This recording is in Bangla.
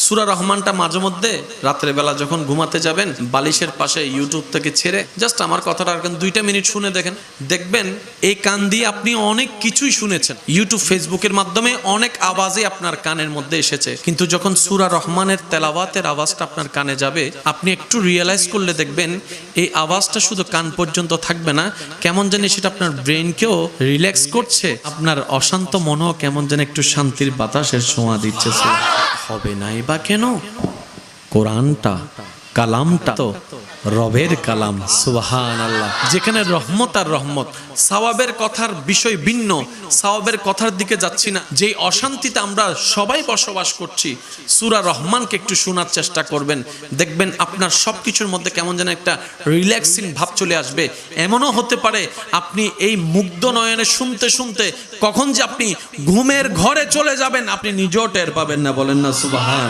সূরা রহমানটা মাঝে মধ্যে রাতের বেলা যখন ঘুমাতে যাবেন বালিশের পাশে ইউটিউব থেকে ছেড়ে জাস্ট আমার কথাটা আর 2টা মিনিট শুনে দেখেন, দেখবেন এই কান দিয়ে আপনি অনেক কিছুই শুনেছেন, ইউটিউব ফেসবুকের মাধ্যমে অনেক আওয়াজই আপনার কানের মধ্যে এসেছে, কিন্তু যখন সূরা রহমানের তেলাওয়াতের আওয়াজটা আপনার কানে যাবে আপনি একটু রিয়েলাইজ করলে দেখবেন এই আওয়াজটা শুধু কান পর্যন্ত থাকবে না, কেমন জানি সেটা আপনার ব্রেনকেও রিল্যাক্স করছে, আপনার অশান্ত মনও কেমন যেন একটু শান্তির বাতাসের ছোঁয়া দিচ্ছে। হবে নাই বা কেন? কোরআনটা, কালামটা তো রবের কালাম, সুবহানাল্লাহ। যেখানে রহমত আর রহমত, সওয়াবের কথার বিষয় ভিন্ন, সওয়াবের কথার দিকে যাচ্ছি না। যেই অশান্তিতে আমরা সবাই বসবাস করছি, সূরা রহমানকে একটু শোনার চেষ্টা করবেন, দেখবেন আপনার সবকিছুর মধ্যে কেমন যেন একটা রিল্যাক্সিং ভাব চলে আসবে। এমনও হতে পারে আপনি এই মুগ্ধ নয়নে শুনতে শুনতে কখন যে আপনি ঘুমের ঘরে চলে যাবেন আপনি নিজেও টের পাবেন না। বলেন না সুবহান।